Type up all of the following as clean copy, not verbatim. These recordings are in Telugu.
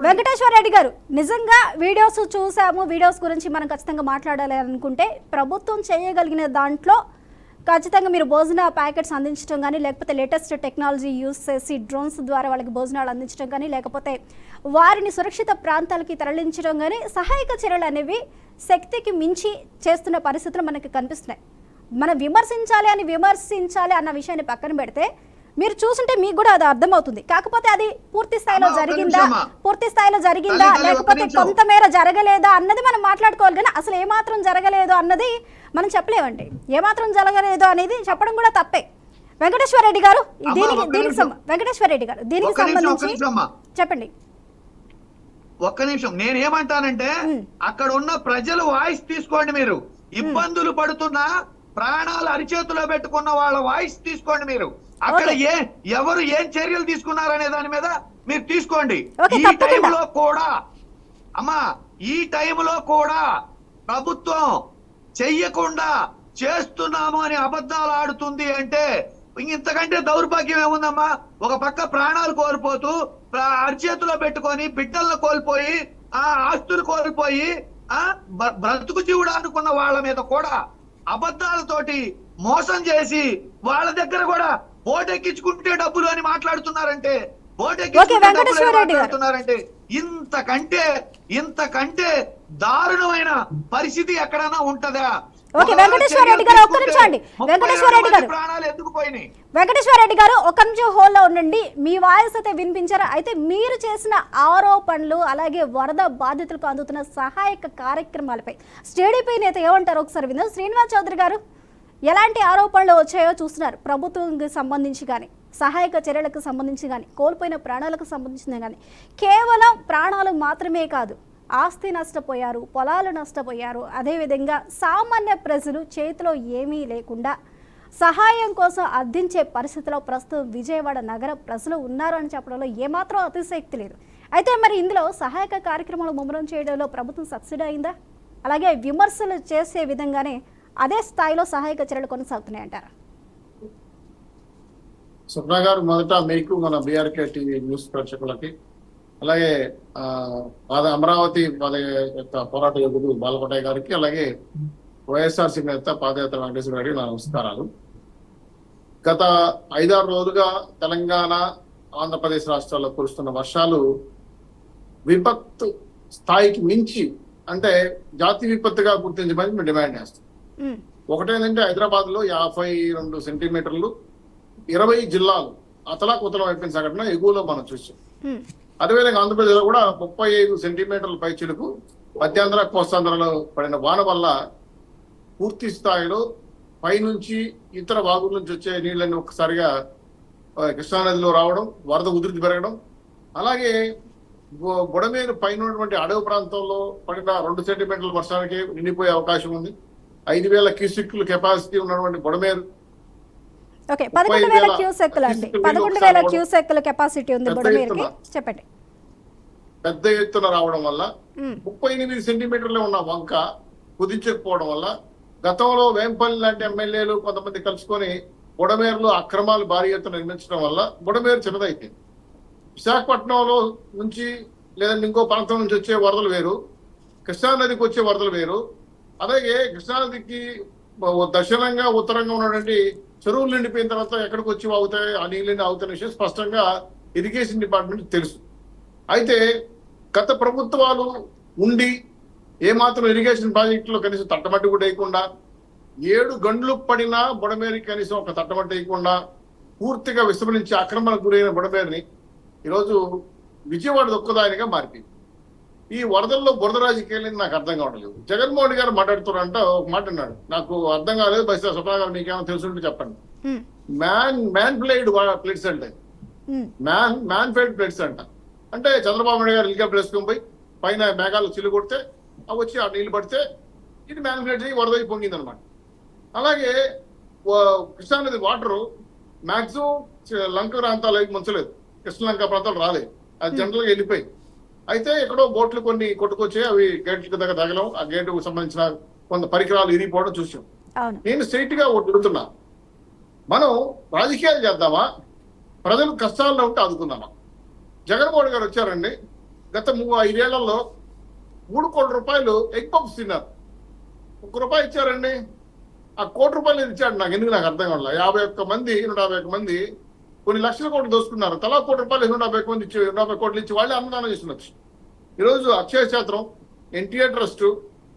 వెంకటేశ్వర రెడ్డి గారు, నిజంగా వీడియోస్ చూసాము, వీడియోస్ గురించి మనం ఖచ్చితంగా మాట్లాడాలి అనుకుంటే ప్రభుత్వం చేయగలిగిన దాంట్లో ఖచ్చితంగా మీరు భోజన ప్యాకెట్స్ అందించడం కానీ, లేకపోతే లేటెస్ట్ టెక్నాలజీ యూస్ చేసి డ్రోన్స్ ద్వారా వాళ్ళకి భోజనాలు అందించడం కానీ, లేకపోతే వారిని సురక్షిత ప్రాంతాలకి తరలించడం కానీ, సహాయక చర్యలు అనేవి శక్తికి మించి చేస్తున్న పరిస్థితులు మనకి కనిపిస్తున్నాయి. మనం విమర్శించాలి అన్న విషయాన్ని పక్కన పెడితే మీరు చూస్తుంటే మీకు కూడా అది అర్థమవుతుంది. కాకపోతే అది పూర్తి స్థాయిలో జరిగిందా లేకపోతే కొంతమేర జరగలేదా అన్నది మనం మాట్లాడుకోవాలి. కానీ అసలు ఏమాత్రం జరగలేదు అన్నది మనం చెప్పలేమండి. ఏమాత్రం జరగలేదు అనేది చెప్పడం కూడా తప్పే. వెంకటేశ్వర రెడ్డి గారు, దీనికి సంబంధించి చెప్పండి. ఒక్క నిమిషం, నేనేమంటానంటే అక్కడ ఉన్న ప్రజలు వాయిస్ తీసుకోండి. మీరు ఇబ్బందులు పడుతున్నా ప్రాణాలు అరిచేతిలో పెట్టుకున్న వాళ్ళ వాయిస్ తీసుకోండి. మీరు అక్కడ ఎవరు ఏం చర్యలు తీసుకున్నారనే దాని మీద మీరు తీసుకోండి. ఈ టైంలో కూడా ఈ టైంలో కూడా ప్రభుత్వం చెయ్యకుండా చేస్తున్నాము అని అబద్ధాలు ఆడుతుంది అంటే ఇంతకంటే దౌర్భాగ్యం ఏముందమ్మా? ఒక పక్క ప్రాణాలు కోల్పోతూ అరిచేతిలో పెట్టుకొని బిడ్డలను కోల్పోయి ఆస్తులు కోల్పోయి బ్రతుకు జీవుడు అనుకున్న వాళ్ళ మీద కూడా అబద్ధాలతోటి మోసం చేసి వాళ్ళ దగ్గర కూడా బోటెక్కించుకుంటే డబ్బులు అని మాట్లాడుతున్నారంటే ఇంతకంటే దారుణమైన పరిస్థితి ఎక్కడైనా ఉంటదా? వెంకటేశ్వర రెడ్డి గారు ఒక్క నిమిషం హోల్లో ఉండండి. మీ వాయిస్ అయితే వినిపించారా? అయితే మీరు చేసిన ఆరోపణలు, అలాగే వరద బాధితులకు అందుతున్న సహాయక కార్యక్రమాలపై టీడీపీ నేత ఏమంటారు ఒకసారి విందాం. శ్రీనివాస్ చౌదరి గారు, ఎలాంటి ఆరోపణలు వచ్చాయో చూస్తున్నారు. ప్రభుత్వానికి సంబంధించి కానీ, సహాయక చర్యలకు సంబంధించి కానీ, కోల్పోయిన ప్రాణాలకు సంబంధించిన కానీ, కేవలం ప్రాణాలు మాత్రమే కాదు, ఆస్తి నష్టపోయారు, పొలాలు నష్టపోయారు. అదేవిధంగా సామాన్య ప్రజలు చేతిలో ఏమీ లేకుండా సహాయం కోసం అర్థించే పరిస్థితిలో ప్రస్తుతం విజయవాడ నగర ప్రజలు ఉన్నారు అని చెప్పడంలో ఏమాత్రం అతిశక్తి లేదు. అయితే మరి ఇందులో సహాయక కార్యక్రమాలు ముమ్మరం చేయడంలో ప్రభుత్వం సక్సెడ్ అయిందా? అలాగే విమర్శలు చేసే విధంగానే అదే స్థాయిలో సహాయక చర్యలు కొనసాగుతున్నాయంటారా? స్వప్న గారు, మొదట మీకు మన బీఆర్కే టీవీ న్యూస్ ప్రేక్షకులకి, అలాగే అమరావతి పోరాట యోధుడు బాలకోటయ్య గారికి, అలాగే వైఎస్ఆర్సీ నేత పాదయాత్ర వెంకటేశ్వర గారికి నా నమస్కారాలు. గత 5-6 రోజులుగా తెలంగాణ, ఆంధ్రప్రదేశ్ రాష్ట్రాల్లో కురుస్తున్న వర్షాలు విపత్తు స్థాయికి మించి, అంటే జాతి విపత్తుగా గుర్తించమని మేము డిమాండ్ చేస్తాం. ఒకటేంటంటే హైదరాబాద్ లో 52 సెంటీమీటర్లు 20 జిల్లాలు అతలాకుతలం అయిపోయిన సంఘటన ఎగువలో మనం చూసాం. అదేవిధంగా ఆంధ్రప్రదేశ్ లో కూడా 35 సెంటీమీటర్ల పై చిలుకు మధ్యాంధ్ర, కోస్తాంధ్రలో పడిన వాన వల్ల పూర్తి స్థాయిలో పైనుంచి ఇతర వాగుల నుంచి వచ్చే నీళ్ళని ఒక్కసారిగా కృష్ణానదిలో రావడం, వరద ఉధృతి పెరగడం, అలాగే బుడమేరు పైన ఉన్నటువంటి అడవి ప్రాంతంలో పడిన 2 సెంటీమీటర్ల వర్షానికి నిండిపోయే అవకాశం ఉంది. 5,000 క్యూసెక్ల కెపాసిటీ ఉన్నటువంటి బుడమేరు 11,000 క్యూసెక్లు అండి. 11,000 క్యూసెక్ల కెపాసిటీ ఉంది బుడమేరుకి. చెప్పండి. పెద్ద ఎత్తున రావడం వల్ల 38 సెంటీమీటర్లు ఉన్న వంక కుదించకపోవడం వల్ల గతంలో వేంపల్లి లాంటి ఎమ్మెల్యేలు కొంతమంది కలుసుకొని బుడమేరులో అక్రమాలు భారీ ఎత్తున నిర్మించడం వల్ల బుడమేరు చిన్నదైపోయింది. విశాఖపట్నంలో నుంచి లేదంటే ఇంకో ప్రాంతం నుంచి వచ్చే వరదలు వేరు, కృష్ణానదికి వచ్చే వరదలు వేరు. అలాగే కృష్ణానదికి దక్షిణంగా ఉత్తరంగా ఉన్నటువంటి చెరువులు నిండిపోయిన తర్వాత ఎక్కడికి వచ్చి అవుతాయి, ఆ నీళ్ళని అవుతున్న విషయం స్పష్టంగా ఇరిగేషన్ డిపార్ట్మెంట్ తెలుసు. అయితే గత ప్రభుత్వాలు ఉండి ఏమాత్రం ఇరిగేషన్ ప్రాజెక్టులో కనీసం తట్టమట్టి కూడా వేయకుండా, 7 గంటలు పడినా బుడమేరుకి కనీసం ఒక తట్టమట్టి వేయకుండా పూర్తిగా విస్మరించి ఆక్రమణకు గురైన బుడమేరుని ఈరోజు విజయవాడ దొక్కదానిగా మారిపోయింది. ఈ వరదల్లో బురద రాజకీయాలు నాకు అర్థం కావట్లేదు. జగన్మోహన్ గారు మాట్లాడుతున్నారంట, ఒక మాట అన్నాడు, నాకు అర్థం కాలేదు. బస్సు స్వప్న గారు మీకేమైనా తెలుసుంటే చెప్పండి. మ్యాన్ ప్లేడ్ ప్లేట్స్ అంటే మ్యాన్ ఫెయిడ్ ప్లేట్స్ అంట. అంటే చంద్రబాబు నాయుడు గారు హెలికాప్టర్ వేసుకొని పోయి పైన మేఘాలు చిల్లు కొడితే అవి వచ్చి ఆ నీళ్లు పడితే ఇది మ్యాన్ ప్లేట్ వరద పొంగింది అనమాట. అలాగే కృష్ణానది వాటరు మాక్సిమం లంక ప్రాంతాలు ముంచలేదు, కృష్ణలంక ప్రాంతాలు రాలేదు, అది జనరల్ గా వెళ్ళిపోయి. అయితే ఎక్కడో బోట్లు కొన్ని కొట్టుకొచ్చి అవి గేట్ల దగ్గర తగలం, ఆ గేటుకు సంబంధించిన కొంత పరికరాలు ఇరిగిపోవడం చూసాం. నేను స్ట్రైట్ గా అడుగుతున్నా, మనం రాజకీయాలు చేద్దామా, ప్రజలు కష్టాల్లో ఉంటే ఆదుకుందామా? జగన్మోహన్ గారు వచ్చారండి, గత 5 ఏళ్లలో 3 కోట్ల రూపాయలు ఎగ్ పప్స్ తిన్నారు. 1 రూపాయి ఇచ్చారండి. ఆ 1 కోటి రూపాయలు ఇచ్చాడు. నాకు అర్థం కావాలి. 51 మంది 151 మంది కొన్ని లక్షల కోట్లు దోసుకున్నారు. తలా 1 కోటి రూపాయలు 150 మంది ఇచ్చి 150 కోట్లు ఇచ్చి వాళ్ళే అన్నదానం చేస్తున్నారు. ఈరోజు అక్షయ క్షేత్రం, NTR trust,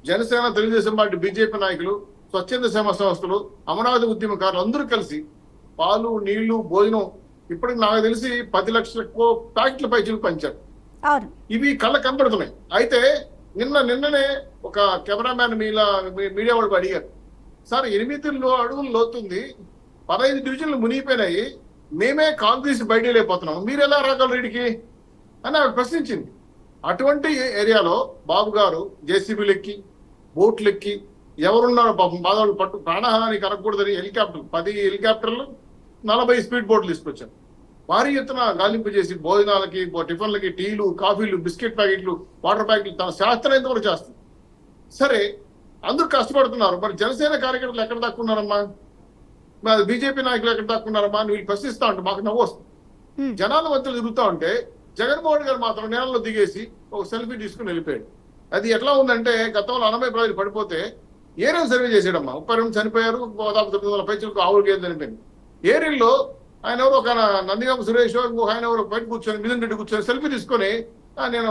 Janasena, Telugu Desam party, BJP నాయకులు, స్వచ్ఛంద సేవా సంస్థలు, అమరావతి ఉద్యమకారులు అందరూ కలిసి పాలు, నీళ్లు, భోజనం ఇప్పటికి నాకు తెలిసి 10 లక్షల ప్యాకెట్ల పైచీలు పంచారు. ఇవి కళ్ళ కనబడుతున్నాయి. అయితే నిన్ననే ఒక కెమెరామ్యాన్ మీడియా వాళ్ళు అడిగారు, సార్ 8 అడుగులు లోతుంది, 15 డివిజన్లు మునిగిపోయినాయి, మేమే కాల్ తీసి బయట వెళ్ళిపోతున్నాం, మీరు ఎలా రాగలరు వీడికి అని ఆవిడ ప్రశ్నించింది. అటువంటి ఏరియాలో బాబు గారు జేసీబీలు ఎక్కి, బోట్లు ఎక్కి, ఎవరున్నారో పాపం బాధలు పట్టు ప్రాణహాని కనకూడదని 10 హెలికాప్టర్లు, 40 స్పీడ్ బోట్లు తీసుకొచ్చారు. భారీ ఎత్తున గాలింపు చేసి భోజనాలకి, టిఫిన్లకి, టీలు, కాఫీలు, బిస్కెట్ ప్యాకెట్లు, వాటర్ ప్యాకెట్లు తన శాస్త్రం వరకు చేస్తుంది. సరే, అందరూ కష్టపడుతున్నారు. మరి జనసేన కార్యకర్తలు ఎక్కడ దక్కున్నారమ్మా, మరి బీజేపీ నాయకులు ఎక్కడ దక్కున్నారమ్మా అని వీళ్ళు ప్రశ్నిస్తా ఉంటే మాకు నవ్వు వస్తుంది. జనాల మధ్యలో తిరుగుతా ఉంటే జగన్మోహన్ గారు మాత్రం నేలలో దిగేసి ఒక సెల్ఫీ తీసుకుని వెళ్ళిపోయాడు. అది ఎట్లా ఉందంటే, గతంలో 80 ప్రజలు పడిపోతే ఏరియల్ సర్వే చేసాడమ్మా. 32 చనిపోయారు, దాదాపు 900 పైచలకు ఆవులకి ఏం చనిపోయింది. ఏరియల్లో ఆయన ఎవరు ఒక నందిగామ సురేష్, ఇంకొక ఆయన ఎవరు బయట కూర్చొని, మిథున్ రెడ్డి కూర్చొని సెల్ఫీ తీసుకొని నేను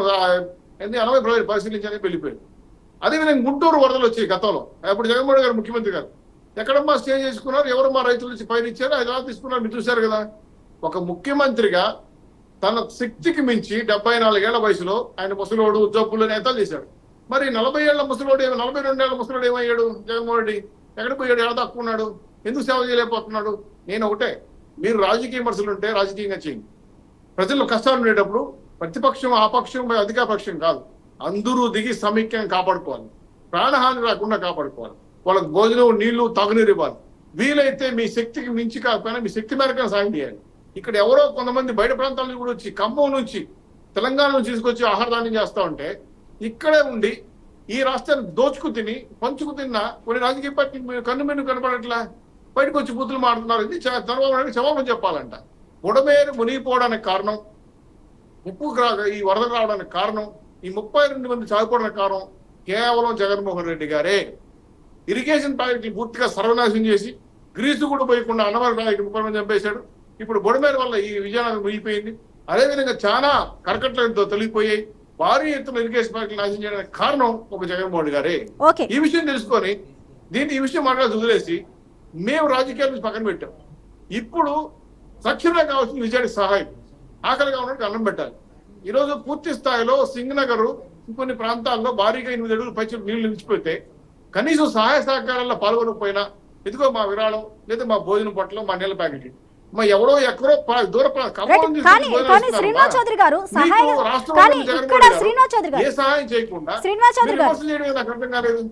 80 ప్రజలు పరిశీలించని వెళ్ళిపోయాడు. అదేవిధంగా గుంటూరు వరదలు వచ్చాయి గతంలో. అప్పుడు జగన్మోహన్ గారు ముఖ్యమంత్రి గారు ఎక్కడమ్మా స్టే చేసుకున్నారు, ఎవరు మా రైతుల నుంచి పైన ఇచ్చారు, అది ఎలా తీసుకున్నారు మీరు చూశారు కదా. ఒక ముఖ్యమంత్రిగా తన శక్తికి మించి 74 ఏళ్ల వయసులో ఆయన ముసలోడు, జబ్బులు నేతలు చేశాడు. మరి 40 ఏళ్ల ముసలోడు 42 ఏళ్ల ముసలోడు ఏమయ్యాడు జగన్మోహన్ రెడ్డి? ఎక్కడ పోయాడు? ఎలా తక్కున్నాడు? ఎందుకు సేవ చేయలేకపోతున్నాడు? నేను ఒకటే, మీరు రాజకీయ విమర్శలు ఉంటే రాజకీయంగా చేయండి. ప్రజల్లో కష్టాలు ఉండేటప్పుడు ప్రతిపక్షం, ఆపక్షం, అధికార పక్షం కాదు, అందరూ దిగి సమైక్యం కాపాడుకోవాలి, ప్రాణహాని రాకుండా కాపాడుకోవాలి, వాళ్ళకి భోజనం, నీళ్లు, తాగునీరు ఇవ్వాలి. వీలైతే మీ శక్తికి మించి కాకపోయినా మీ శక్తి మేరకు సాయం చేయాలి. ఇక్కడ ఎవరో కొంతమంది బయట ప్రాంతాల నుంచి కూడా వచ్చి, ఖమ్మం నుంచి, తెలంగాణ నుంచి తీసుకొచ్చి ఆహారదానం చేస్తా ఉంటే ఇక్కడే ఉండి ఈ రాష్ట్రాన్ని దోచుకు తిని, పంచుకు తిన్న కొన్ని రాజకీయ పార్టీ కన్ను కనపడట్లా బయటకు వచ్చి బూతులు మాడుతున్నారు. ఇది చంద్రబాబు నాయుడు క్షమాపణ చెప్పాలంట. బుడమేరు మునిగిపోవడానికి కారణం, ఈ వరద రావడానికి కారణం, ఈ 32 మంది చనిపోవడానికి కారణం కేవలం జగన్మోహన్ రెడ్డి గారే. ఇరిగేషన్ ప్రాజెక్టులు పూర్తిగా సర్వనాశనం చేసి, గ్రీసు కూడా పోయకుండా అన్నవరం ప్రాజెక్టు 30 మంది చంపేశాడు. ఇప్పుడు బుడమేరు వల్ల ఈ విజయనగరం మునిగిపోయింది. అదేవిధంగా చాలా కరకట్లతో తొలగిపోయాయి. భారీ ఎత్తున ఇరిగేషన్ ప్రాజెక్టులు నాశనం చేయడానికి కారణం ఒక జగన్మోహన్ గారే. ఈ విషయం తెలుసుకొని ఈ విషయం మాట్లాడి వదిలేసి మేము రాజకీయాల నుంచి పక్కన పెట్టాం. ఇప్పుడు తక్షణమే కావాల్సిన నిజానికి సహాయం, ఆకలిగా ఉన్నట్టు అన్నం పెట్టాలి. ఈరోజు పూర్తి స్థాయిలో సింగనగర్ కొన్ని ప్రాంతాల్లో భారీగా 8 అడుగులు పైచి నీళ్లు నిలిచిపోతే కనీసం సహాయ సహకారాల్లో పాల్గొనకపోయినా ఇదిగో మా విరాళం, లేదా మా భోజనం పొట్టలో మా నీళ్ళ ప్యాకెట్, మా ఎవరో ఎక్కడో దూర ఏ సహాయం చేయకుండా నాకు అర్థం కాలేదు.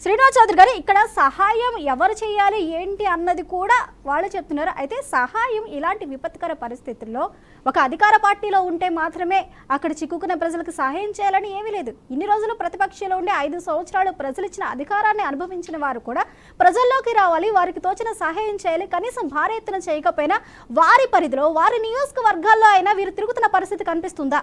శ్రీనివాస్ చౌదరి గారు, ఇక్కడ సహాయం ఎవరు చేయాలి ఏంటి అన్నది కూడా వాళ్ళు చెప్తున్నారు. అయితే సహాయం ఇలాంటి విపత్కర పరిస్థితుల్లో ఒక అధికార పార్టీలో ఉంటే మాత్రమే అక్కడ చిక్కుకున్న ప్రజలకు సహాయం చేయాలని ఏమీ లేదు. ఇన్ని రోజులు ప్రతిపక్షంలో ఉండే 5 సంవత్సరాలు ప్రజలు ఇచ్చిన అధికారాన్ని అనుభవించిన వారు కూడా ప్రజల్లోకి రావాలి, వారికి తోచిన సహాయం చేయాలి. కనీసం భారీ ఎత్తున చేయకపోయినా వారి పరిధిలో, వారి నియోజకవర్గాల్లో అయినా వీరు తిరుగుతున్న పరిస్థితి కనిపిస్తుందా?